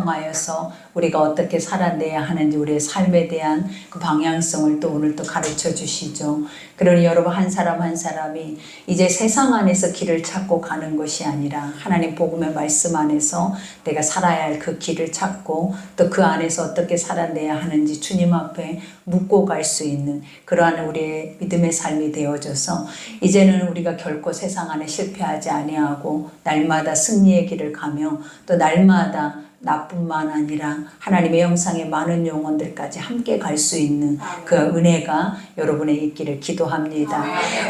향하여서 우리가 어떻게 살아내야 하는지 우리의 삶에 대한 그 방향성을 또 오늘 또 가르쳐 주시죠. 그러니 여러분 한 사람 한 사람이 이제 세상 안에서 길을 찾고 가는 것이 아니라 하나님 복음의 말씀 안에서 내가 살아야 할 그 길을 찾고 또 그 안에서 어떻게 살아내야 하는지 주님 앞에 묻고 갈 수 있는 그러한 우리의 믿음의 삶이 되어져서 이제는 우리가 결코 세상 안에 실패하지 아니하고 날마다 승리의 길을 가며 또 날마다 나뿐만 아니라 하나님의 형상의 많은 영혼들까지 함께 갈 수 있는 그 은혜가 여러분의 있기를 기도합니다.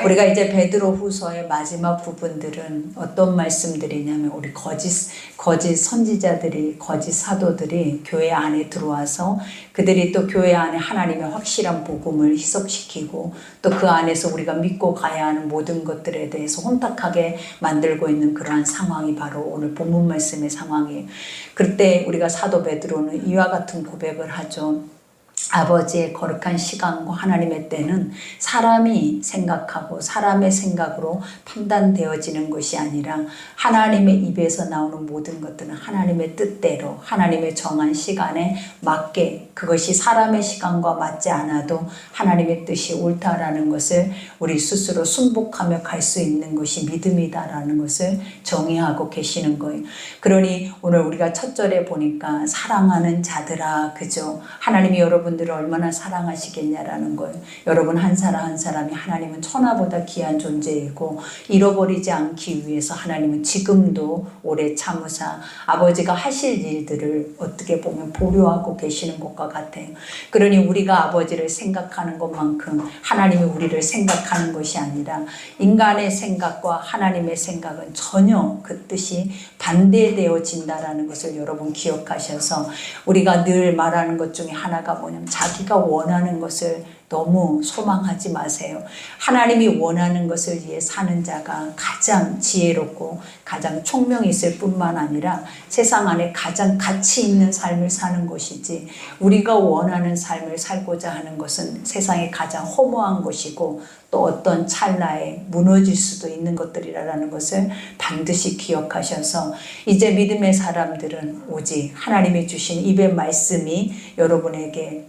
우리가 이제 베드로 후서의 마지막 부분들은 어떤 말씀들이냐면 우리 거짓 선지자들이 거짓 사도들이 교회 안에 들어와서 그들이 또 교회 안에 하나님의 확실한 복음을 희석시키고 또 그 안에서 우리가 믿고 가야 하는 모든 것들에 대해서 혼탁하게 만들고 있는 그러한 상황이 바로 오늘 본문 말씀의 상황이에요. 그때 우리가 사도 베드로는 이와 같은 고백을 하죠. 아버지의 거룩한 시간과 하나님의 때는 사람이 생각하고 사람의 생각으로 판단되어지는 것이 아니라 하나님의 입에서 나오는 모든 것들은 하나님의 뜻대로 하나님의 정한 시간에 맞게 그것이 사람의 시간과 맞지 않아도 하나님의 뜻이 옳다라는 것을 우리 스스로 순복하며 갈 수 있는 것이 믿음이다라는 것을 정의하고 계시는 거예요. 그러니 오늘 우리가 첫 절에 보니까 사랑하는 자들아, 그죠? 하나님이 여러분들을 얼마나 사랑하시겠냐라는 거예요. 여러분 한 사람 한 사람이 하나님은 천하보다 귀한 존재이고 잃어버리지 않기 위해서 하나님은 지금도 오래 참으사 아버지가 하실 일들을 어떻게 보면 보류하고 계시는 것과 같아요. 그러니 우리가 아버지를 생각하는 것만큼 하나님이 우리를 생각하는 것이 아니라 인간의 생각과 하나님의 생각은 전혀 그 뜻이 반대되어진다라는 것을 여러분 기억하셔서 우리가 늘 말하는 것 중에 하나가 뭐냐면 자기가 원하는 것을 너무 소망하지 마세요. 하나님이 원하는 것을 위해 사는 자가 가장 지혜롭고 가장 총명이 있을 뿐만 아니라 세상 안에 가장 가치 있는 삶을 사는 것이지 우리가 원하는 삶을 살고자 하는 것은 세상에 가장 허무한 것이고 또 어떤 찰나에 무너질 수도 있는 것들이라는 것을 반드시 기억하셔서 이제 믿음의 사람들은 오직 하나님이 주신 입의 말씀이 여러분에게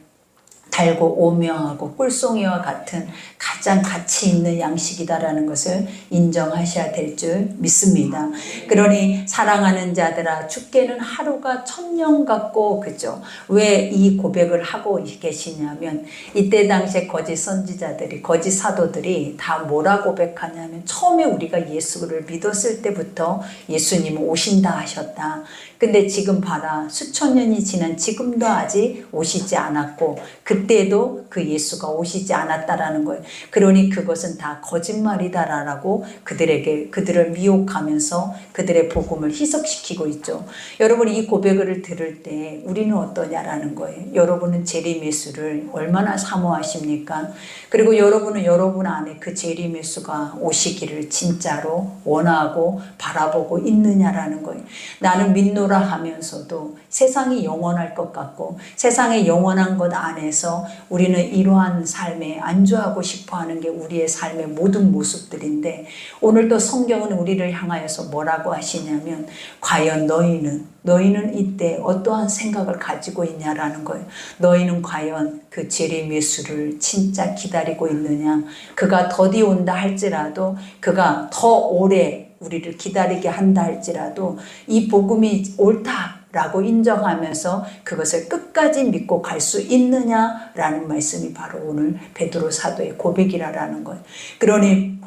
달고 오명하고 꿀송이와 같은 가장 가치 있는 양식이다라는 것을 인정하셔야 될 줄 믿습니다. 그러니 사랑하는 자들아 주께는 하루가 1000년 같고, 그죠? 왜 이 고백을 하고 계시냐면 이때 당시에 거짓 선지자들이 거짓 사도들이 다 뭐라 고백하냐면 처음에 우리가 예수를 믿었을 때부터 예수님은 오신다 하셨다. 근데 지금 봐라, 수천 년이 지난 지금도 아직 오시지 않았고 그때도 그 예수가 오시지 않았다라는 거예요. 그러니 그것은 다 거짓말이다라고 그들을 미혹하면서 그들의 복음을 희석시키고 있죠. 여러분 이 고백을 들을 때 우리는 어떠냐라는 거예요. 여러분은 재림예수를 얼마나 사모하십니까? 그리고 여러분은 여러분 안에 그 재림예수가 오시기를 진짜로 원하고 바라보고 있느냐라는 거예요. 나는 믿노라 하면서도 세상이 영원할 것 같고 세상의 영원한 것 안에서 우리는 이러한 삶에 안주하고 싶어하는 게 우리의 삶의 모든 모습들인데 오늘도 성경은 우리를 향하여서 뭐라고 하시냐면 과연 너희는 이때 어떠한 생각을 가지고 있냐라는 거예요. 너희는 과연 그 재림 예수를 진짜 기다리고 있느냐? 그가 더디 온다 할지라도 그가 더 오래 우리를 기다리게 한다 할지라도 이 복음이 옳다라고 인정하면서 그것을 끝까지 믿고 갈 수 있느냐라는 말씀이 바로 오늘 베드로 사도의 고백이라는 거예요. 그러니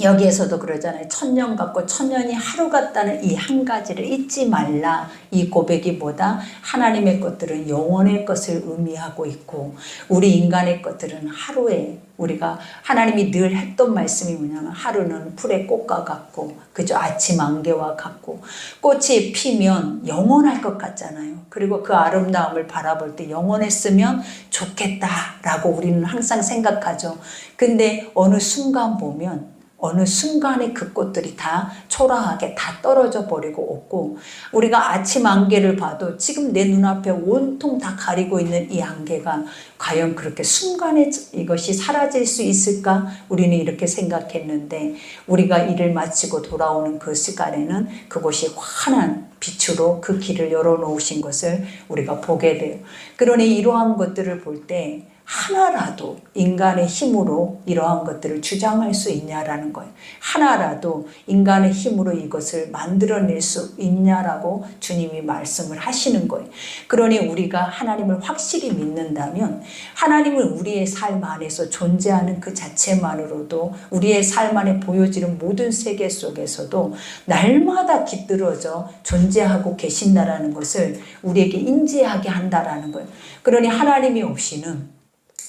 여기에서도 그러잖아요. 1000년 같고 1000년이 하루 같다는 이 한 가지를 잊지 말라. 이 고백이 뭐다? 하나님의 것들은 영원의 것을 의미하고 있고 우리 인간의 것들은 하루에 우리가 하나님이 늘 했던 말씀이 뭐냐면 하루는 풀의 꽃과 같고 그저 아침 안개와 같고 꽃이 피면 영원할 것 같잖아요. 그리고 그 아름다움을 바라볼 때 영원했으면 좋겠다라고 우리는 항상 생각하죠. 근데 어느 순간 보면 어느 순간에 그 꽃들이 다 초라하게 다 떨어져 버리고 없고, 우리가 아침 안개를 봐도 지금 내 눈앞에 온통 다 가리고 있는 이 안개가 과연 그렇게 순간에 이것이 사라질 수 있을까? 우리는 이렇게 생각했는데, 우리가 일을 마치고 돌아오는 그 시간에는 그곳이 환한 빛으로 그 길을 열어놓으신 것을 우리가 보게 돼요. 그러니 이러한 것들을 볼 때 하나라도 인간의 힘으로 이러한 것들을 주장할 수 있냐라는 거예요. 하나라도 인간의 힘으로 이것을 만들어낼 수 있냐라고 주님이 말씀을 하시는 거예요. 그러니 우리가 하나님을 확실히 믿는다면 하나님을 우리의 삶 안에서 존재하는 그 자체만으로도, 우리의 삶 안에 보여지는 모든 세계 속에서도 날마다 깃들어져 존재하고 계신다라는 것을 우리에게 인지하게 한다라는 거예요. 그러니 하나님이 없이는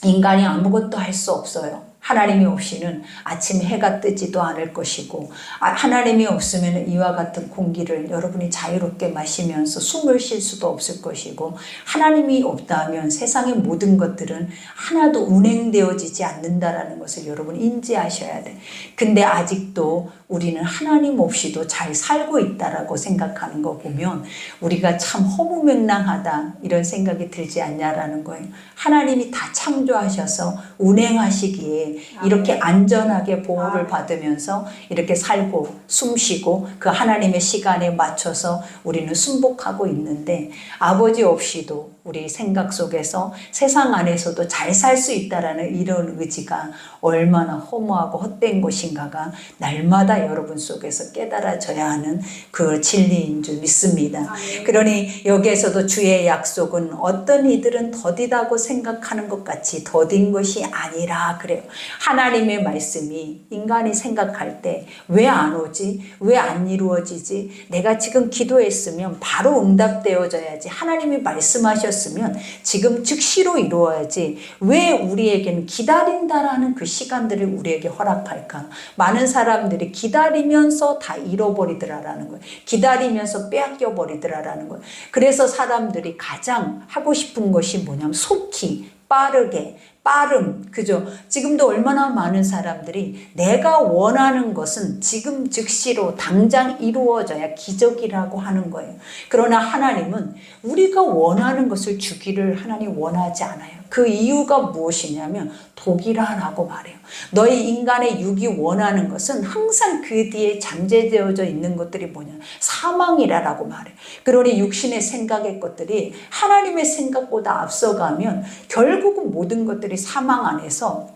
인간이 아무것도 할 수 없어요. 하나님이 없이는 아침에 해가 뜨지도 않을 것이고, 하나님이 없으면 이와 같은 공기를 여러분이 자유롭게 마시면서 숨을 쉴 수도 없을 것이고, 하나님이 없다면 세상의 모든 것들은 하나도 운행되어지지 않는다라는 것을 여러분 인지하셔야 돼. 근데 아직도 우리는 하나님 없이도 잘 살고 있다라고 생각하는 거 보면 우리가 참 허무맹랑하다 이런 생각이 들지 않냐라는 거예요. 하나님이 다 창조하셔서 운행하시기에 이렇게 안전하게 보호를 받으면서 이렇게 살고 숨쉬고 그 하나님의 시간에 맞춰서 우리는 순복하고 있는데, 아버지 없이도 우리 생각 속에서 세상 안에서도 잘 살 수 있다라는 이런 의지가 얼마나 허무하고 헛된 것인가가 날마다 여러분 속에서 깨달아져야 하는 그 진리인 줄 믿습니다. 그러니 여기에서도 주의 약속은 어떤 이들은 더디다고 생각하는 것 같이 더딘 것이 아니라 그래요. 하나님의 말씀이 인간이 생각할 때 왜 안 오지? 왜 안 이루어지지? 내가 지금 기도했으면 바로 응답되어져야지. 하나님이 말씀하셨으면 지금 즉시로 이루어야지. 왜 우리에게는 기다린다라는 그 시간들을 우리에게 허락할까? 많은 사람들이 기다리면서 다 잃어버리더라라는 거예요. 기다리면서 빼앗겨 버리더라라는 거예요. 그래서 사람들이 가장 하고 싶은 것이 뭐냐면 속히, 빠르게, 빠름, 그죠? 지금도 얼마나 많은 사람들이 내가 원하는 것은 지금 즉시로 당장 이루어져야 기적이라고 하는 거예요. 그러나 하나님은 우리가 원하는 것을 주기를 하나님 원하지 않아요. 그 이유가 무엇이냐면 독이라라고 말해요. 너희 인간의 육이 원하는 것은 항상 그 뒤에 잠재되어져 있는 것들이 뭐냐? 사망이라고 말해요. 그러니 육신의 생각의 것들이 하나님의 생각보다 앞서가면 결국은 모든 것들이 사망 안에서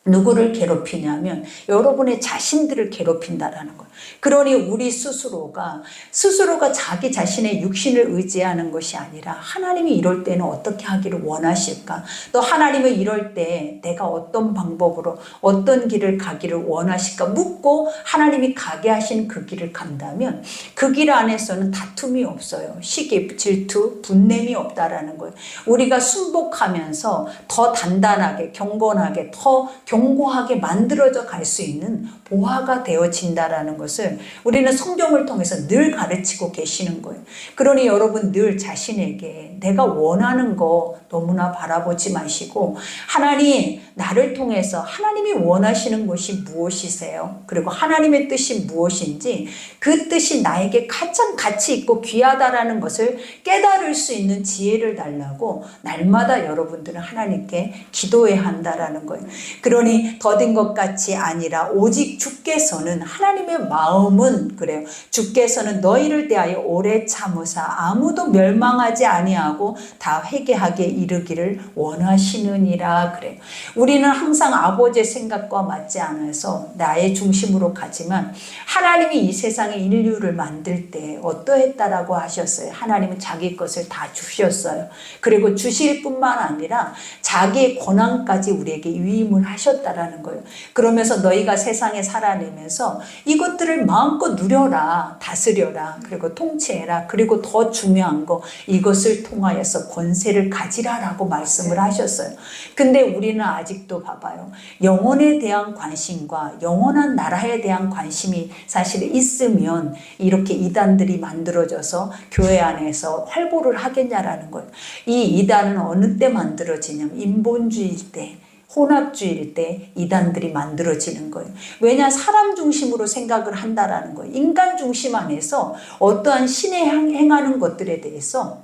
누구를 괴롭히냐면 여러분의 자신들을 괴롭힌다라는 거예요. 그러니 우리 스스로가 자기 자신의 육신을 의지하는 것이 아니라 하나님이 이럴 때는 어떻게 하기를 원하실까? 또 하나님은 이럴 때 내가 어떤 방법으로 어떤 길을 가기를 원하실까? 묻고 하나님이 가게 하신 그 길을 간다면 그 길 안에서는 다툼이 없어요. 시기, 질투, 분냄이 없다라는 거예요. 우리가 순복하면서 더 단단하게, 경건하게, 더 견고하게 만들어져 갈 수 있는 보화가 되어진다라는 것을 우리는 성경을 통해서 늘 가르치고 계시는 거예요. 그러니 여러분 늘 자신에게 내가 원하는 거 너무나 바라보지 마시고, 하나님 나를 통해서 하나님이 원하시는 것이 무엇이세요? 그리고 하나님의 뜻이 무엇인지 그 뜻이 나에게 가장 가치 있고 귀하다라는 것을 깨달을 수 있는 지혜를 달라고 날마다 여러분들은 하나님께 기도해야 한다라는 거예요. 그러니 더딘 것 같이 아니라 오직 주께서는, 하나님의 마음은 그래요. 주께서는 너희를 대하여 오래 참으사 아무도 멸망하지 아니하고 다 회개하게 이르기를 원하시느니라 그래요. 우리는 항상 아버지의 생각과 맞지 않아서 나의 중심으로 가지만 하나님이 이 세상에 인류를 만들 때 어떠했다라고 하셨어요? 하나님은 자기 것을 다 주셨어요. 그리고 주실 뿐만 아니라 자기의 권한까지 우리에게 위임을 하셨다라는 거예요. 그러면서 너희가 세상에 살아내면서 이것들을 마음껏 누려라, 다스려라, 그리고 통치해라. 그리고 더 중요한 거, 이것을 통하여서 권세를 가지라라고 말씀을 하셨어요. 근데 우리는 아직도 봐봐요. 영혼에 대한 관심과 영원한 나라에 대한 관심이 사실 있으면 이렇게 이단들이 만들어져서 교회 안에서 활보를 하겠냐라는 거예요. 이 이단은 어느 때 만들어지냐면 인본주의 때, 혼합주의일 때 이단들이 만들어지는 거예요. 왜냐? 사람 중심으로 생각을 한다라는 거예요. 인간 중심 안에서 어떠한 신의 행하는 것들에 대해서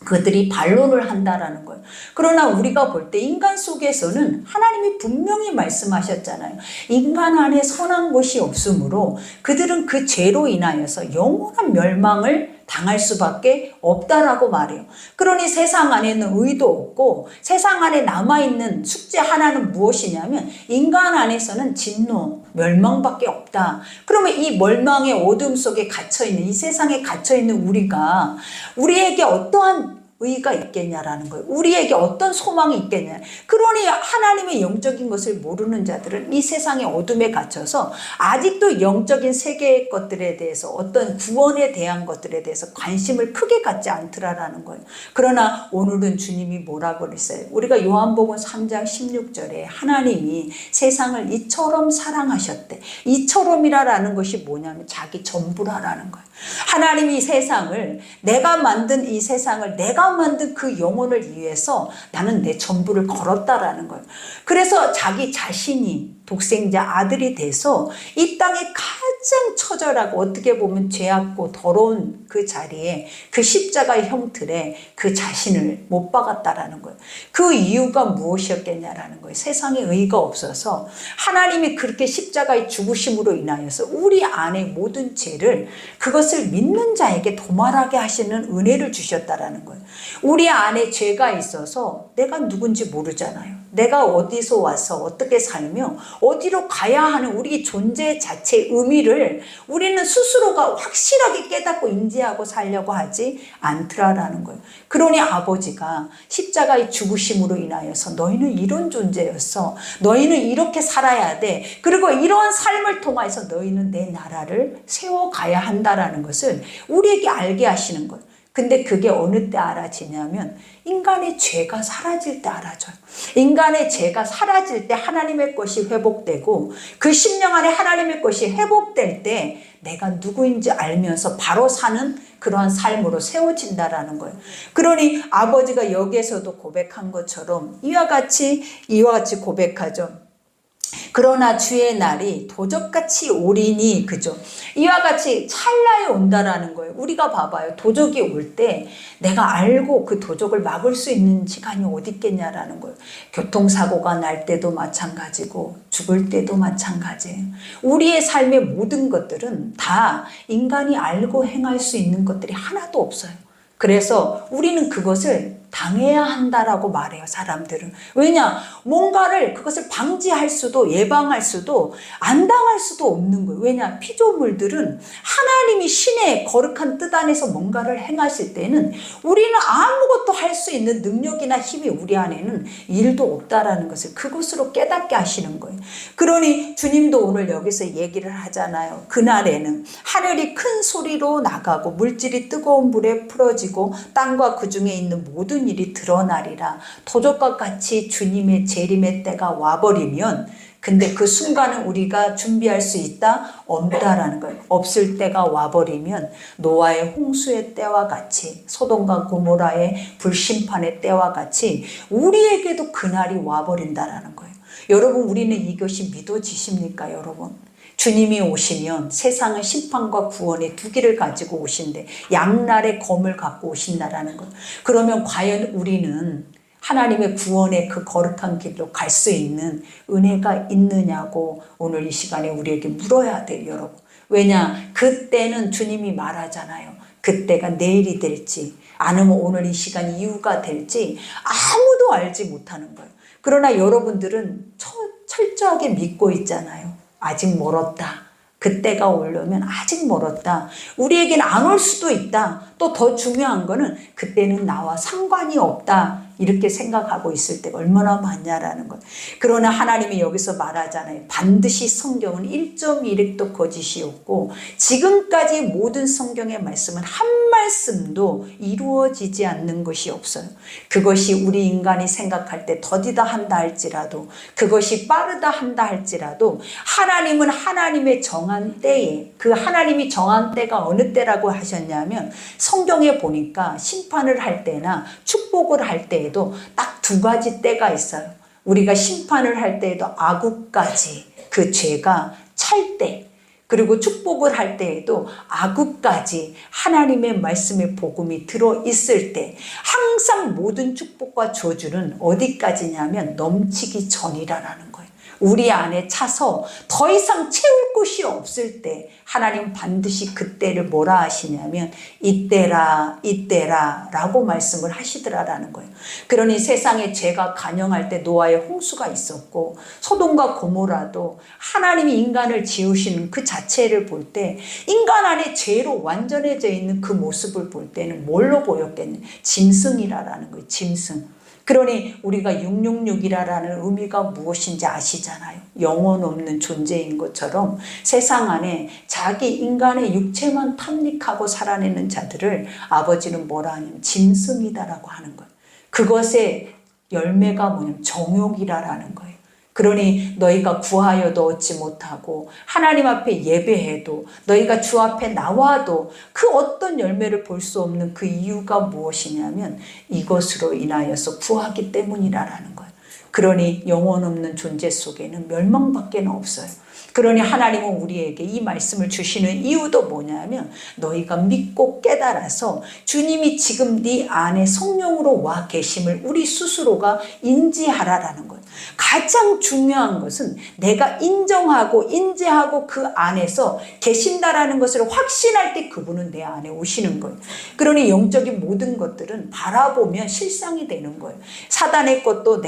그들이 반론을 한다라는 거예요. 그러나 우리가 볼 때 인간 속에서는 하나님이 분명히 말씀하셨잖아요. 인간 안에 선한 것이 없으므로 그들은 그 죄로 인하여서 영원한 멸망을 당할 수밖에 없다라고 말해요. 그러니 세상 안에는 의도 없고 세상 안에 남아있는 숙제 하나는 무엇이냐면 인간 안에서는 진노, 멸망밖에 없다. 그러면 이 멸망의 어둠 속에 갇혀있는, 이 세상에 갇혀있는 우리가 우리에게 어떠한 의가 있겠냐라는 거예요. 우리에게 어떤 소망이 있겠냐. 그러니 하나님의 영적인 것을 모르는 자들은 이 세상의 어둠에 갇혀서 아직도 영적인 세계의 것들에 대해서 어떤 구원에 대한 것들에 대해서 관심을 크게 갖지 않더라라는 거예요. 그러나 오늘은 주님이 뭐라고 그랬어요? 우리가 요한복음 3장 16절에 하나님이 세상을 이처럼 사랑하셨대. 이처럼이라는 것이 뭐냐면 자기 전부라라는 거예요. 하나님이 세상을, 내가 만든 이 세상을, 내가 만든 그 영혼을 위해서 나는 내 전부를 걸었다라는 거예요. 그래서 자기 자신이 독생자 아들이 돼서 이 땅에 가장 처절하고 어떻게 보면 죄악고 더러운 그 자리에 그 십자가의 형틀에 그 자신을 못 박았다라는 거예요. 그 이유가 무엇이었겠냐라는 거예요. 세상에 의가 없어서 하나님이 그렇게 십자가의 죽으심으로 인하여서 우리 안에 모든 죄를 그것을 믿는 자에게 도말하게 하시는 은혜를 주셨다라는 거예요. 우리 안에 죄가 있어서 내가 누군지 모르잖아요. 내가 어디서 와서 어떻게 살며 어디로 가야 하는 우리 존재 자체의 의미를 우리는 스스로가 확실하게 깨닫고 인지하고 살려고 하지 않더라라는 거예요. 그러니 아버지가 십자가의 죽으심으로 인하여서 너희는 이런 존재였어. 너희는 이렇게 살아야 돼. 그리고 이러한 삶을 통해서 너희는 내 나라를 세워가야 한다라는 것을 우리에게 알게 하시는 거예요. 근데 그게 어느 때 알아지냐면 인간의 죄가 사라질 때 알아져요. 인간의 죄가 사라질 때 하나님의 것이 회복되고 그 심령 안에 하나님의 것이 회복될 때 내가 누구인지 알면서 바로 사는 그러한 삶으로 세워진다라는 거예요. 그러니 아버지가 여기에서도 고백한 것처럼 이와 같이 고백하죠. 그러나 주의 날이 도적같이 오리니, 그죠? 이와 같이 찰나에 온다라는 거예요. 우리가 봐봐요. 도적이 올 때 내가 알고 그 도적을 막을 수 있는 시간이 어디 있겠냐라는 거예요. 교통사고가 날 때도 마찬가지고 죽을 때도 마찬가지예요. 우리의 삶의 모든 것들은 다 인간이 알고 행할 수 있는 것들이 하나도 없어요. 그래서 우리는 그것을 당해야 한다라고 말해요, 사람들은. 왜냐? 뭔가를 그것을 방지할 수도 예방할 수도 안 당할 수도 없는 거예요. 왜냐? 피조물들은 하나님이 신의 거룩한 뜻 안에서 뭔가를 행하실 때는 우리는 아무것도 할 수 있는 능력이나 힘이 우리 안에는 일도 없다라는 것을 그것으로 깨닫게 하시는 거예요. 그러니 주님도 오늘 여기서 얘기를 하잖아요. 그날에는 하늘이 큰 소리로 나가고 물질이 뜨거운 물에 풀어지고 땅과 그 중에 있는 모든 일이 드러나리라. 도적과 같이 주님의 재림의 때가 와버리면 근데 그 순간은 우리가 준비할 수 있다? 없다라는 거예요. 없을 때가 와버리면 노아의 홍수의 때와 같이 소돔과 고모라의 불심판의 때와 같이 우리에게도 그날이 와버린다라는 거예요. 여러분, 우리는 이것이 믿어지십니까, 여러분? 주님이 오시면 세상은 심판과 구원의 두 길을 가지고 오신대. 양날의 검을 갖고 오신다라는 것. 그러면 과연 우리는 하나님의 구원의 그 거룩한 길로 갈 수 있는 은혜가 있느냐고 오늘 이 시간에 우리에게 물어야 돼요, 여러분. 왜냐? 그때는 주님이 말하잖아요. 그때가 내일이 될지 아니면 오늘 이 시간 이후가 될지 아무도 알지 못하는 거예요. 그러나 여러분들은 철저하게 믿고 있잖아요. 아직 멀었다. 그때가 오려면 아직 멀었다. 우리에게는 안 올 수도 있다. 또 더 중요한 거는 그때는 나와 상관이 없다. 이렇게 생각하고 있을 때가 얼마나 많냐라는 것. 그러나 하나님이 여기서 말하잖아요. 반드시 성경은 1.1획도 거짓이 없고 지금까지 모든 성경의 말씀은 한 말씀도 이루어지지 않는 것이 없어요. 그것이 우리 인간이 생각할 때 더디다 한다 할지라도 그것이 빠르다 한다 할지라도 하나님은 하나님의 정한 때에 그 하나님이 정한 때가 어느 때라고 하셨냐면 성경에 보니까 심판을 할 때나 축복을 할 때에도 딱 두 가지 때가 있어요. 우리가 심판을 할 때에도 아구까지 그 죄가 찰 때, 그리고 축복을 할 때에도 아구까지 하나님의 말씀의 복음이 들어있을 때 항상 모든 축복과 저주는 어디까지냐면 넘치기 전이라는 거예요. 우리 안에 차서 더 이상 채울 곳이 없을 때 하나님 반드시 그때를 뭐라 하시냐면 이때라 이때라 라고 말씀을 하시더라라는 거예요. 그러니 세상에 죄가 간영할 때 노아의 홍수가 있었고 소돔과 고모라도 하나님이 인간을 지으시는 그 자체를 볼 때 인간 안에 죄로 완전해져 있는 그 모습을 볼 때는 뭘로 보였겠냐? 짐승이라는 거예요. 짐승. 그러니 우리가 666이라는 의미가 무엇인지 아시잖아요. 영혼 없는 존재인 것처럼 세상 안에 자기 인간의 육체만 탐닉하고 살아내는 자들을 아버지는 뭐라 하냐면 짐승이다라고 하는 거예요. 그것의 열매가 뭐냐면 정욕이라는 거예요. 그러니 너희가 구하여도 얻지 못하고 하나님 앞에 예배해도 너희가 주 앞에 나와도 그 어떤 열매를 볼 수 없는 그 이유가 무엇이냐면 이것으로 인하여서 구하기 때문이라는 거예요. 그러니 영혼 없는 존재 속에는 멸망밖에 없어요. 그러니 하나님은 우리에게 이 말씀을 주시는 이유도 뭐냐면 너희가 믿고 깨달아서 주님이 지금 네 안에 성령으로 와 계심을 우리 스스로가 인지하라라는 거예요. 가장 중요한 것은 내가 인정하고 인지하고 그 안에서 계신다라는 것을 확신할 때 그분은 내 안에 오시는 거예요. 그러니 영적인 모든 것들은 바라보면 실상이 되는 거예요. 사단의 것도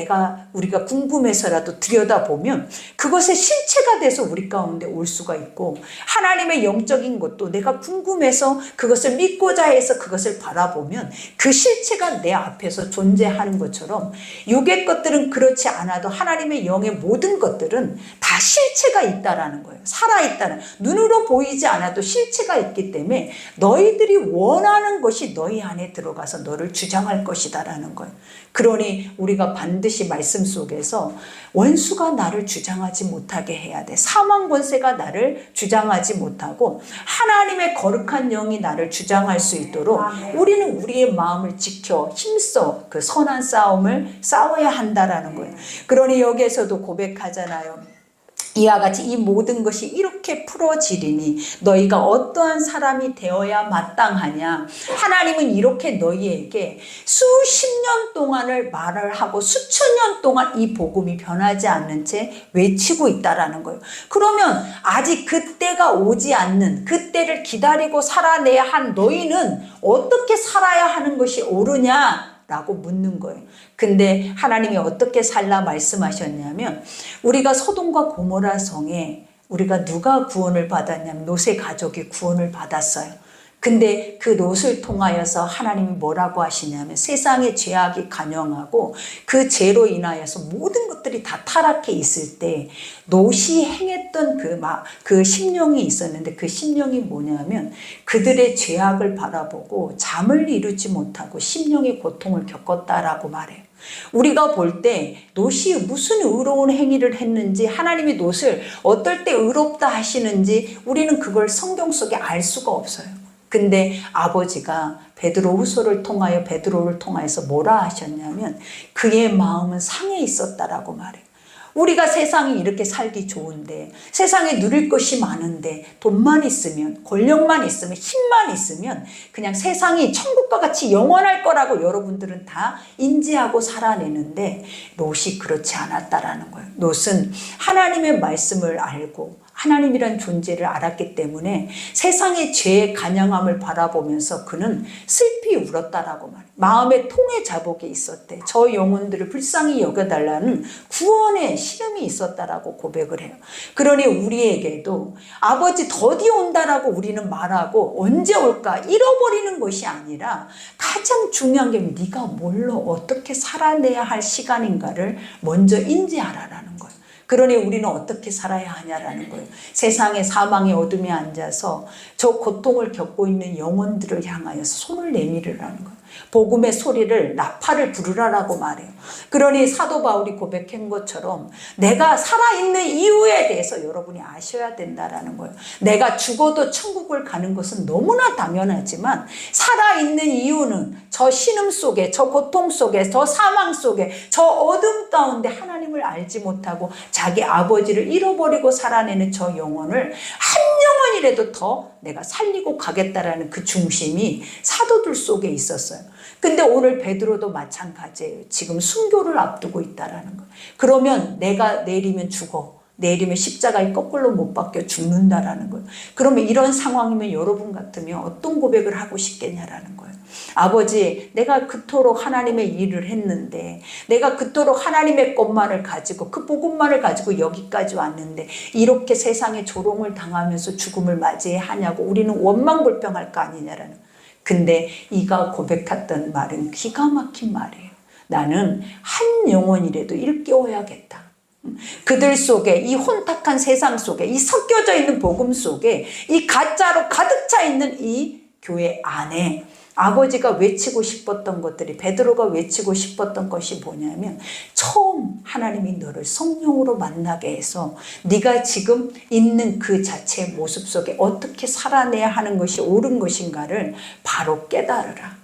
우리가 궁금해서라도 들여다보면 그것의 실체가 돼서 우리 가운데 올 수가 있고 하나님의 영적인 것도 내가 궁금해서 그것을 믿고자 해서 그것을 바라보면 그 실체가 내 앞에서 존재하는 것처럼 육의 것들은 그렇지 않아도 하나님의 영의 모든 것들은 다 실체가 있다라는 거예요. 살아있다는, 눈으로 보이지 않아도 실체가 있기 때문에 너희들이 원하는 것이 너희 안에 들어가서 너를 주장할 것이다라는 거예요. 그러니 우리가 반드시 말씀 속에서 원수가 나를 주장하지 못하게 해야 돼. 사망 권세가 나를 주장하지 못하고 하나님의 거룩한 영이 나를 주장할 수 있도록 우리는 우리의 마음을 지켜 힘써 그 선한 싸움을 싸워야 한다라는 거예요. 그러니 여기에서도 고백하잖아요. 이와 같이 이 모든 것이 이렇게 풀어지리니 너희가 어떠한 사람이 되어야 마땅하냐. 하나님은 이렇게 너희에게 수십 년 동안을 말을 하고 수천 년 동안 이 복음이 변하지 않는 채 외치고 있다라는 거예요. 그러면 아직 그때가 오지 않는, 그때를 기다리고 살아내야 한 너희는 어떻게 살아야 하는 것이 옳으냐 라고 묻는 거예요. 근데 하나님이 어떻게 살라 말씀하셨냐면 우리가 소돔과 고모라 성에 우리가 누가 구원을 받았냐면 롯의 가족이 구원을 받았어요. 근데 그 롯을 통하여서 하나님이 뭐라고 하시냐면 세상의 죄악이 간영하고 그 죄로 인하여서 모든 것들이 다 타락해 있을 때 롯이 행했던 그 심령이 있었는데 그 심령이 뭐냐면 그들의 죄악을 바라보고 잠을 이루지 못하고 심령의 고통을 겪었다라고 말해요. 우리가 볼 때 롯이 무슨 의로운 행위를 했는지 하나님이 롯을 어떨 때 의롭다 하시는지 우리는 그걸 성경 속에 알 수가 없어요. 근데 아버지가 베드로후서를 통하여 베드로를 통하여서 뭐라 하셨냐면 그의 마음은 상해 있었다라고 말해요. 우리가 세상이 이렇게 살기 좋은데 세상에 누릴 것이 많은데 돈만 있으면 권력만 있으면 힘만 있으면 그냥 세상이 천국과 같이 영원할 거라고 여러분들은 다 인지하고 살아내는데 롯이 그렇지 않았다라는 거예요. 롯은 하나님의 말씀을 알고 하나님이란 존재를 알았기 때문에 세상의 죄의 간영함을 바라보면서 그는 슬피 울었다라고 말해요. 마음에 통의 자복이 있었대. 저 영혼들을 불쌍히 여겨달라는 구원의 시름이 있었다라고 고백을 해요. 그러니 우리에게도 아버지 더디 온다라고 우리는 말하고 언제 올까 잃어버리는 것이 아니라 가장 중요한 게 네가 뭘로 어떻게 살아내야 할 시간인가를 먼저 인지하라라는 거예요. 그러니 우리는 어떻게 살아야 하냐라는 거예요. 세상의 사망의 어둠에 앉아서 저 고통을 겪고 있는 영혼들을 향하여서 손을 내밀으라는 거예요. 복음의 소리를 나팔을 부르라라고 말해요. 그러니 사도 바울이 고백한 것처럼 내가 살아있는 이유에 대해서 여러분이 아셔야 된다라는 거예요. 내가 죽어도 천국을 가는 것은 너무나 당연하지만 살아있는 이유는 저 신음 속에 저 고통 속에 저 사망 속에 저 어둠 가운데 하나님을 하나님을 알지 못하고 자기 아버지를 잃어버리고 살아내는 저 영혼을 한 영혼이라도 더 내가 살리고 가겠다라는 그 중심이 사도들 속에 있었어요. 근데 오늘 베드로도 마찬가지예요. 지금 순교를 앞두고 있다라는 거예요. 그러면 내가 내일이면 죽어. 내일이면 십자가에 거꾸로 못 박혀 죽는다라는 거예요. 그러면 이런 상황이면 여러분 같으면 어떤 고백을 하고 싶겠냐라는 거예요. 아버지, 내가 그토록 하나님의 일을 했는데, 내가 그토록 하나님의 것만을 가지고, 그 복음만을 가지고 여기까지 왔는데 이렇게 세상에 조롱을 당하면서 죽음을 맞이해야 하냐고 우리는 원망불평할 거 아니냐라는 거예요. 근데 이가 고백했던 말은 기가 막힌 말이에요. 나는 한 영혼이라도 일깨워야겠다. 그들 속에, 이 혼탁한 세상 속에, 이 섞여져 있는 복음 속에, 이 가짜로 가득 차 있는 이 교회 안에 아버지가 외치고 싶었던 것들이, 베드로가 외치고 싶었던 것이 뭐냐면, 처음 하나님이 너를 성령으로 만나게 해서 네가 지금 있는 그 자체의 모습 속에 어떻게 살아내야 하는 것이 옳은 것인가를 바로 깨달으라.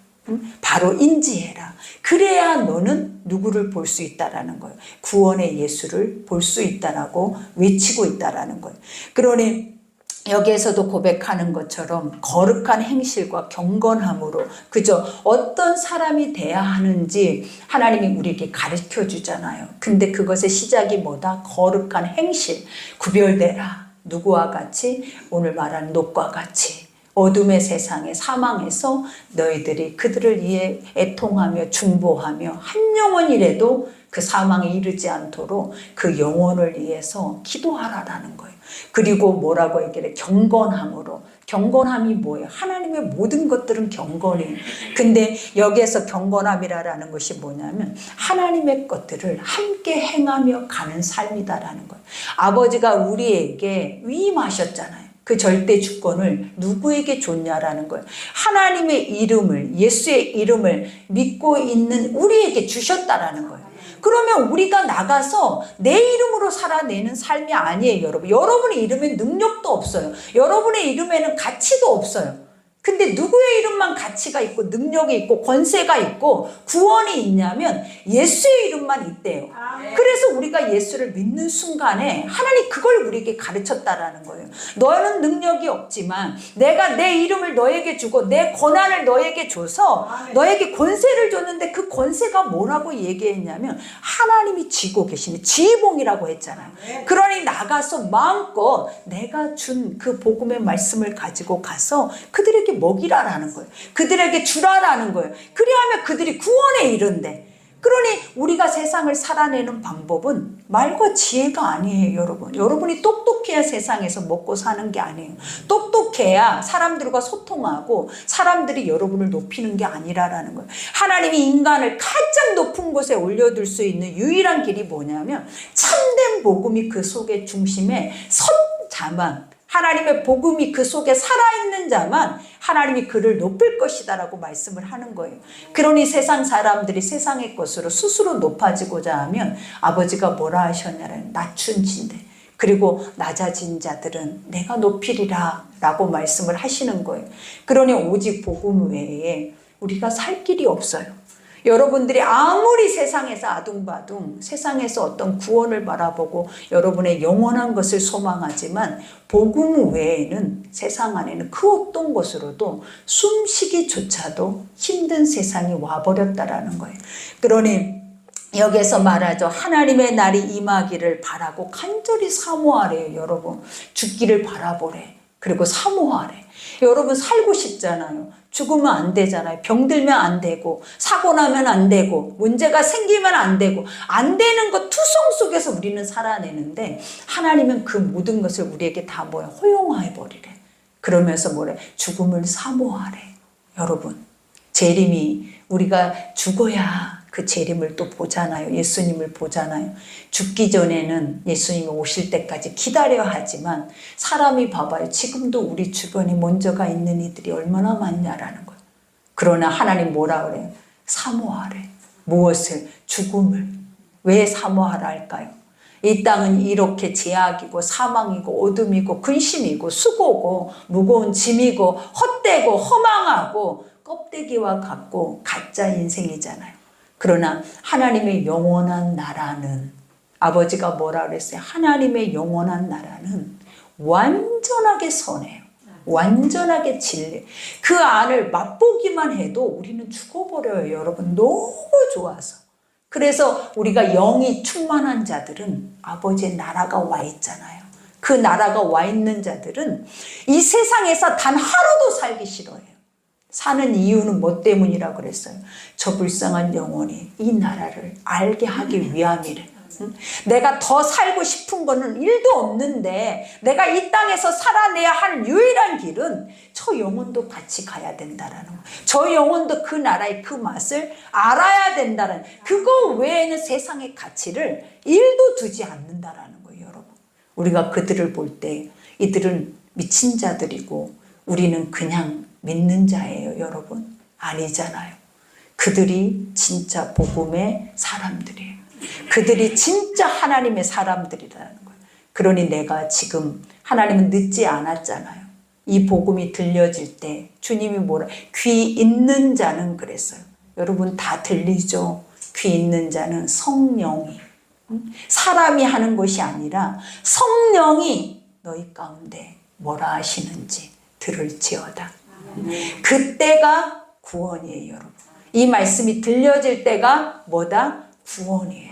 바로 인지해라. 그래야 너는 누구를 볼 수 있다라는 거예요. 구원의 예수를 볼 수 있다라고 외치고 있다라는 거예요. 그러니 여기에서도 고백하는 것처럼 거룩한 행실과 경건함으로, 그저 어떤 사람이 돼야 하는지 하나님이 우리에게 가르쳐 주잖아요. 근데 그것의 시작이 뭐다? 거룩한 행실. 구별되라. 누구와 같이? 오늘 말한 놋과 같이. 어둠의 세상에, 사망에서 너희들이 그들을 위해 애통하며 중보하며 한 영혼이라도 그 사망에 이르지 않도록 그 영혼을 위해서 기도하라라는 거예요. 그리고 뭐라고 얘기를 해? 경건함으로. 경건함이 뭐예요? 하나님의 모든 것들은 경건이에요. 근데 여기에서 경건함이라는 것이 뭐냐면 하나님의 것들을 함께 행하며 가는 삶이다라는 거예요. 아버지가 우리에게 위임하셨잖아요. 그 절대 주권을 누구에게 줬냐라는 거예요. 하나님의 이름을, 예수의 이름을 믿고 있는 우리에게 주셨다라는 거예요. 그러면 우리가 나가서 내 이름으로 살아내는 삶이 아니에요, 여러분. 여러분의 이름엔 능력도 없어요. 여러분의 이름에는 가치도 없어요. 근데 누구의 이름만 가치가 있고 능력이 있고 권세가 있고 구원이 있냐면 예수의 이름만 있대요. 그래서 우리가 예수를 믿는 순간에 하나님 그걸 우리에게 가르쳤다라는 거예요. 너는 능력이 없지만 내가 내 이름을 너에게 주고 내 권한을 너에게 줘서 너에게 권세를 줬는데 그 권세가 뭐라고 얘기했냐면 하나님이 쥐고 계시는 지휘봉이라고 했잖아요. 그러니 나가서 마음껏 내가 준 그 복음의 말씀을 가지고 가서 그들에게 먹이라라는 거예요. 그들에게 주라라는 거예요. 그리하면 그들이 구원에 이른대. 그러니 우리가 세상을 살아내는 방법은 말과 지혜가 아니에요, 여러분. 여러분이 똑똑해야 세상에서 먹고 사는 게 아니에요. 똑똑해야 사람들과 소통하고 사람들이 여러분을 높이는 게 아니라라는 거예요. 하나님이 인간을 가장 높은 곳에 올려둘 수 있는 유일한 길이 뭐냐면 참된 복음이 그 속의 중심에 선 자만, 하나님의 복음이 그 속에 살아있는 자만 하나님이 그를 높일 것이다 라고 말씀을 하는 거예요. 그러니 세상 사람들이 세상의 것으로 스스로 높아지고자 하면 아버지가 뭐라 하셨냐면 낮춘 진대, 그리고 낮아진 자들은 내가 높이리라 라고 말씀을 하시는 거예요. 그러니 오직 복음 외에 우리가 살 길이 없어요. 여러분들이 아무리 세상에서 아둥바둥, 세상에서 어떤 구원을 바라보고 여러분의 영원한 것을 소망하지만 복음 외에는 세상 안에는 그 어떤 것으로도 숨쉬기조차도 힘든 세상이 와버렸다라는 거예요. 그러니 여기에서 말하죠. 하나님의 날이 임하기를 바라고 간절히 사모하래요. 여러분 죽기를 바라보래. 그리고 사모하래. 여러분 살고 싶잖아요. 죽으면 안 되잖아요. 병들면 안 되고 사고 나면 안 되고 문제가 생기면 안 되고 안 되는 것 투성 속에서 우리는 살아내는데 하나님은 그 모든 것을 우리에게 다 뭐야? 허용해 버리래. 그러면서 뭐래? 죽음을 사모하래. 여러분 재림이 우리가 죽어야 그 재림을 또 보잖아요. 예수님을 보잖아요. 죽기 전에는 예수님이 오실 때까지 기다려야 하지만 사람이 봐봐요. 지금도 우리 주변에 먼저가 있는 이들이 얼마나 많냐라는 거예요. 그러나 하나님 뭐라 그래요? 사모하래. 무엇을? 죽음을. 왜 사모하라 할까요? 이 땅은 이렇게 제약이고 사망이고 어둠이고 근심이고 수고고 무거운 짐이고 헛되고 허망하고 껍데기와 같고 가짜 인생이잖아요. 그러나 하나님의 영원한 나라는 아버지가 뭐라 그랬어요? 하나님의 영원한 나라는 완전하게 선해요. 완전하게 진리. 그 안을 맛보기만 해도 우리는 죽어버려요, 여러분. 너무 좋아서. 그래서 우리가 영이 충만한 자들은 아버지의 나라가 와 있잖아요. 그 나라가 와 있는 자들은 이 세상에서 단 하루도 살기 싫어해요. 사는 이유는 뭐 때문이라고 그랬어요? 저 불쌍한 영혼이 이 나라를 알게 하기 위함이래. 내가 더 살고 싶은 거는 일도 없는데 내가 이 땅에서 살아내야 할 유일한 길은 저 영혼도 같이 가야 된다라는 거예요. 저 영혼도 그 나라의 그 맛을 알아야 된다는, 그거 외에는 세상의 가치를 일도 두지 않는다라는 거예요, 여러분. 우리가 그들을 볼 때 이들은 미친 자들이고 우리는 그냥 믿는 자예요, 여러분. 아니잖아요. 그들이 진짜 복음의 사람들이에요. 그들이 진짜 하나님의 사람들이라는 거예요. 그러니 내가 지금, 하나님은 늦지 않았잖아요. 이 복음이 들려질 때 주님이 뭐라, 귀 있는 자는 그랬어요. 여러분 다 들리죠? 귀 있는 자는 성령이, 사람이 하는 것이 아니라 성령이 너희 가운데 뭐라 하시는지 들을지어다. 그때가 구원이에요, 여러분. 이 말씀이 들려질 때가 뭐다? 구원이에요.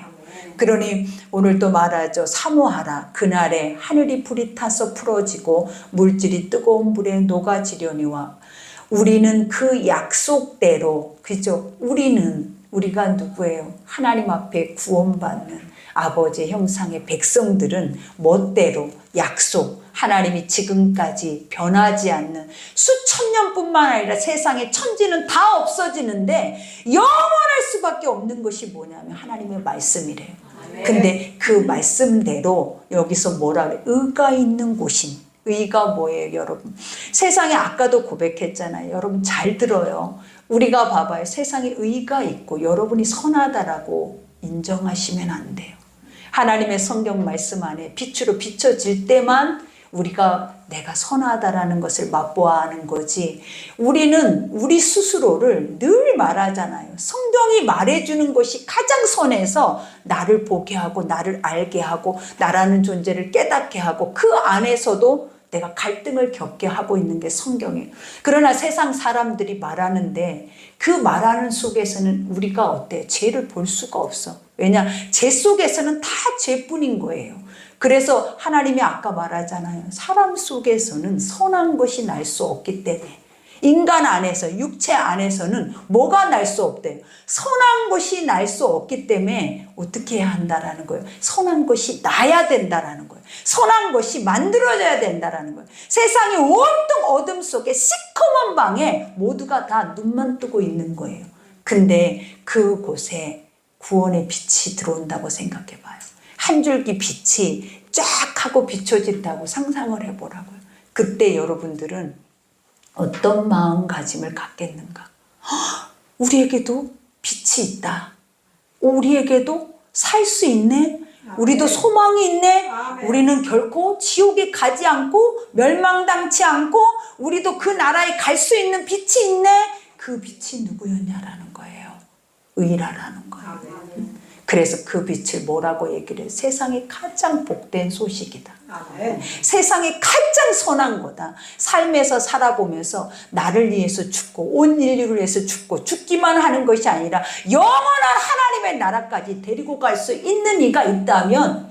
그러니 오늘도 말하죠. 사모하라. 그날에 하늘이 불이 타서 풀어지고 물질이 뜨거운 불에 녹아지려니와. 우리는 그 약속대로, 그죠? 우리가 누구예요? 하나님 앞에 구원받는 아버지의 형상의 백성들은 멋대로 약속, 하나님이 지금까지 변하지 않는 수천 년뿐만 아니라 세상의 천지는 다 없어지는데 영원할 수밖에 없는 것이 뭐냐면 하나님의 말씀이래요. 근데 그 말씀대로 여기서 뭐라 그래? 의가 있는 곳인, 의가 뭐예요, 여러분? 세상에 아까도 고백했잖아요. 여러분 잘 들어요. 우리가 봐봐요. 세상에 의가 있고 여러분이 선하다라고 인정하시면 안 돼요. 하나님의 성경 말씀 안에 빛으로 비춰질 때만 우리가 내가 선하다라는 것을 맛보아야 하는 거지. 우리는 우리 스스로를 늘 말하잖아요. 성경이 말해주는 것이 가장 선해서 나를 보게 하고 나를 알게 하고 나라는 존재를 깨닫게 하고 그 안에서도 내가 갈등을 겪게 하고 있는 게 성경이에요. 그러나 세상 사람들이 말하는데 그 말하는 속에서는 우리가 어때? 죄를 볼 수가 없어. 왜냐? 죄 속에서는 다 죄뿐인 거예요. 그래서 하나님이 아까 말하잖아요. 사람 속에서는 선한 것이 날 수 없기 때문에, 인간 안에서, 육체 안에서는 뭐가 날 수 없대요? 선한 것이 날 수 없기 때문에 어떻게 해야 한다라는 거예요? 선한 것이 나야 된다라는 거예요. 선한 것이 만들어져야 된다라는 거예요. 세상이 온통 어둠 속에 시커먼 방에 모두가 다 눈만 뜨고 있는 거예요. 근데 그곳에 구원의 빛이 들어온다고 생각해 봐요. 한 줄기 빛이 쫙 하고 비춰진다고 상상을 해보라고요. 그때 여러분들은 어떤 마음가짐을 갖겠는가? 우리에게도 빛이 있다. 우리에게도 살 수 있네. 우리도 소망이 있네. 우리는 결코 지옥에 가지 않고 멸망당치 않고 우리도 그 나라에 갈 수 있는 빛이 있네. 그 빛이 누구였냐라는 거예요. 의라라는 거예요. 그래서 그 빛을 뭐라고 얘기를 해요? 세상에 가장 복된 소식이다. 세상에 가장 선한 거다. 삶에서 살아보면서 나를 위해서 죽고 온 인류를 위해서 죽고 죽기만 하는 것이 아니라 영원한 하나님의 나라까지 데리고 갈 수 있는 이가 있다면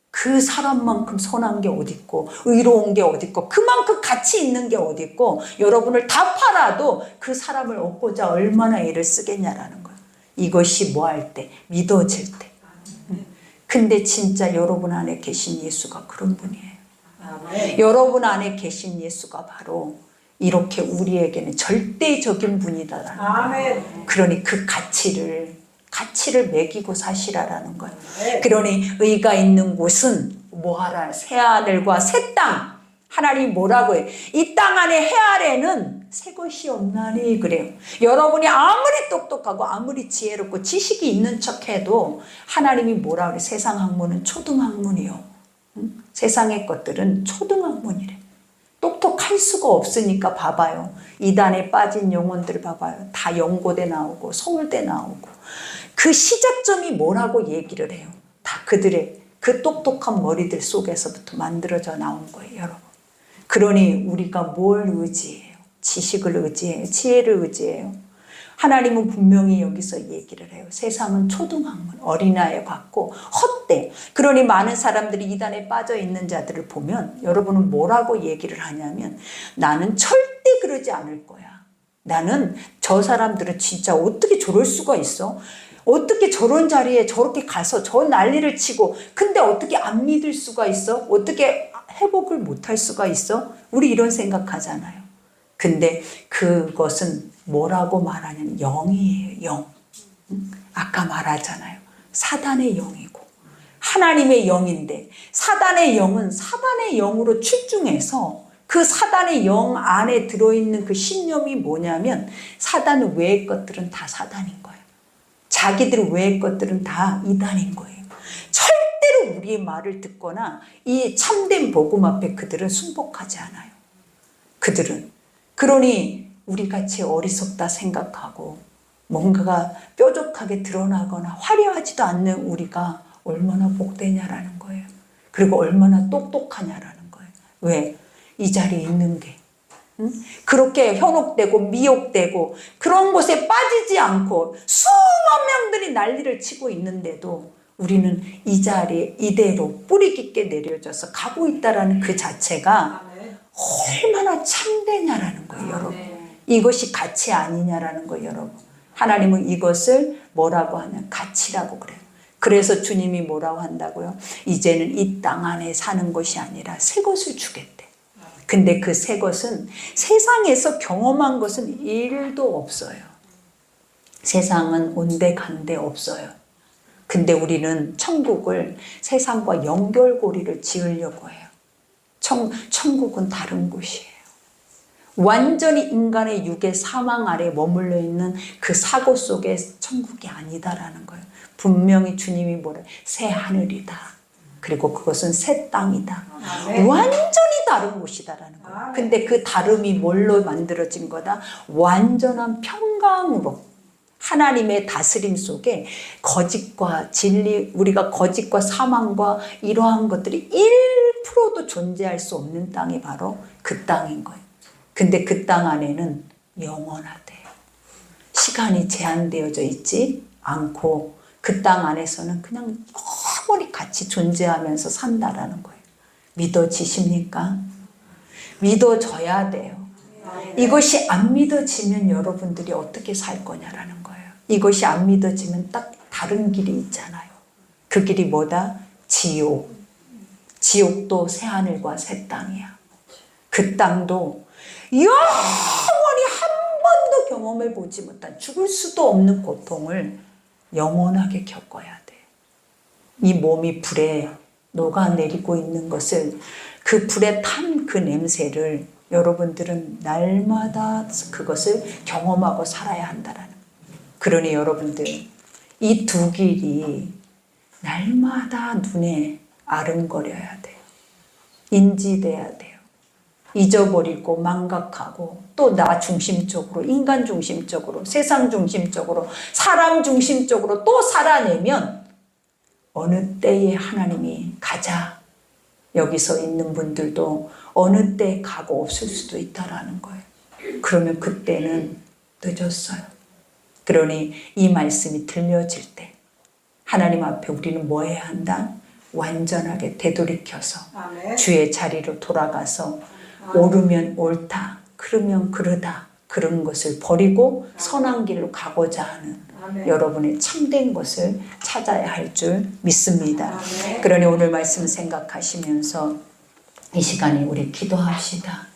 그 사람만큼 선한 게 어딨고 의로운 게 어딨고 그만큼 가치 있는 게 어딨고 여러분을 다 팔아도 그 사람을 얻고자 얼마나 애를 쓰겠냐라는 거예요. 이것이 뭐 할 때? 믿어질 때. 근데 진짜 여러분 안에 계신 예수가 그런 분이에요. 여러분 안에 계신 예수가 바로 이렇게 우리에게는 절대적인 분이다라는 거예요. 그러니 그 가치를 매기고 사시라라는 거예요. 그러니 의가 있는 곳은 뭐하라? 새하늘과 새 땅. 하나님이 뭐라고 해요? 이 땅 안에 해 아래는 새 것이 없나니 그래요. 여러분이 아무리 똑똑하고 아무리 지혜롭고 지식이 있는 척해도 하나님이 뭐라 그래? 세상 학문은 초등학문이요. 세상의 것들은 초등학문이래. 똑똑할 수가 없으니까 봐봐요. 이단에 빠진 영혼들 봐봐요. 다 연고대 나오고 서울대 나오고 그 시작점이 뭐라고 얘기를 해요? 다 그들의 그 똑똑한 머리들 속에서부터 만들어져 나온 거예요, 여러분. 그러니 우리가 뭘 의지해요? 지식을 의지해요. 지혜를 의지해요. 하나님은 분명히 여기서 얘기를 해요. 세상은 초등학문, 어린아이 같고 헛돼. 그러니 많은 사람들이 이단에 빠져 있는 자들을 보면 여러분은 뭐라고 얘기를 하냐면 나는 절대 그러지 않을 거야. 나는 저 사람들은 진짜 어떻게 저럴 수가 있어? 어떻게 저런 자리에 저렇게 가서 저 난리를 치고 근데 어떻게 안 믿을 수가 있어? 어떻게 회복을 못할 수가 있어? 우리 이런 생각하잖아요. 근데 그것은 뭐라고 말하냐면 영이에요. 영. 아까 말하잖아요. 사단의 영이고 하나님의 영인데 사단의 영은 사단의 영으로 출중해서 그 사단의 영 안에 들어있는 그 신념이 뭐냐면 사단 외의 것들은 다 사단인 거예요. 자기들 외의 것들은 다 이단인 거예요. 절대로 우리의 말을 듣거나 이 참된 복음 앞에 그들은 순복하지 않아요. 그들은. 그러니 우리같이 어리석다 생각하고 뭔가가 뾰족하게 드러나거나 화려하지도 않는 우리가 얼마나 복되냐라는 거예요. 그리고 얼마나 똑똑하냐라는 거예요. 왜? 이 자리에 있는 게. 그렇게 현혹되고 미혹되고 그런 곳에 빠지지 않고 수만 명들이 난리를 치고 있는데도 우리는 이 자리에 이대로 뿌리 깊게 내려져서 가고 있다라는 그 자체가 얼마나 참되냐라는 거예요, 여러분. 이것이 가치 아니냐라는 거예요, 여러분. 하나님은 이것을 뭐라고 하냐? 가치라고 그래요. 그래서 주님이 뭐라고 한다고요? 이제는 이 땅 안에 사는 것이 아니라 새 것을 주겠대. 근데 그 새 것은 세상에서 경험한 것은 1도 없어요. 세상은 온데 간데 없어요. 근데 우리는 천국을 세상과 연결고리를 지으려고 해요. 천국은 다른 곳이에요. 완전히 인간의 육의 사망 아래 머물러 있는 그 사고 속의 천국이 아니다라는 거예요. 분명히 주님이 뭐래? 새 하늘이다. 그리고 그것은 새 땅이다. 완전히 다른 곳이다라는 거예요. 근데 그 다름이 뭘로 만들어진 거다? 완전한 평강으로. 하나님의 다스림 속에 거짓과 진리, 우리가 거짓과 사망과 이러한 것들이 1%도 존재할 수 없는 땅이 바로 그 땅인 거예요. 근데 그 땅 안에는 영원하대요. 시간이 제한되어져 있지 않고 그 땅 안에서는 그냥 영원히 같이 존재하면서 산다라는 거예요. 믿어지십니까? 믿어져야 돼요. 이것이 안 믿어지면 여러분들이 어떻게 살 거냐라는 거예요. 이것이 안 믿어지면 딱 다른 길이 있잖아요. 그 길이 뭐다? 지옥. 지옥도 새 하늘과 새 땅이야. 그 땅도 영원히 한 번도 경험해 보지 못한 죽을 수도 없는 고통을 영원하게 겪어야 돼. 이 몸이 불에 녹아내리고 있는 것을 그 불에 탄 그 냄새를 여러분들은 날마다 그것을 경험하고 살아야 한다라는 거예요. 그러니 여러분들 이 두 길이 날마다 눈에 아른거려야 돼요. 인지돼야 돼요. 잊어버리고 망각하고 또 나 중심적으로 인간 중심적으로 세상 중심적으로 사람 중심적으로 또 살아내면 어느 때에 하나님이 가자 여기서 있는 분들도 어느 때 가고 없을 수도 있다라는 거예요. 그러면 그때는 늦었어요. 그러니 이 말씀이 들려질 때 하나님 앞에 우리는 뭐 해야 한다? 완전하게 되돌이켜서 주의 자리로 돌아가서 옳으면 옳다, 그러면 그르다 그런 것을 버리고 선한 길로 가고자 하는 여러분의 참된 것을 찾아야 할 줄 믿습니다. 그러니 오늘 말씀 생각하시면서 이 시간에 우리 기도합시다.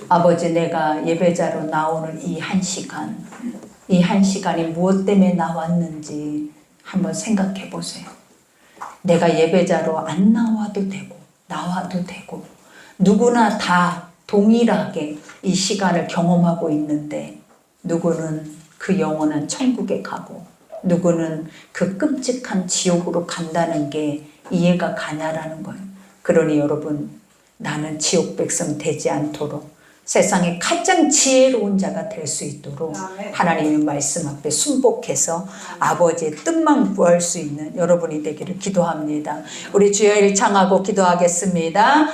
아버지, 내가 예배자로 나오는 이 한 시간, 이 한 시간이 무엇 때문에 나왔는지 한번 생각해 보세요. 내가 예배자로 안 나와도 되고 나와도 되고 누구나 다 동일하게 이 시간을 경험하고 있는데 누구는 그 영원한 천국에 가고 누구는 그 끔찍한 지옥으로 간다는 게 이해가 가냐라는 거예요. 그러니 여러분, 나는 지옥 백성 되지 않도록 세상에 가장 지혜로운 자가 될 수 있도록 아멘. 하나님의 말씀 앞에 순복해서 아버지의 뜻만 구할 수 있는 여러분이 되기를 기도합니다. 우리 주여 일창하고 기도하겠습니다.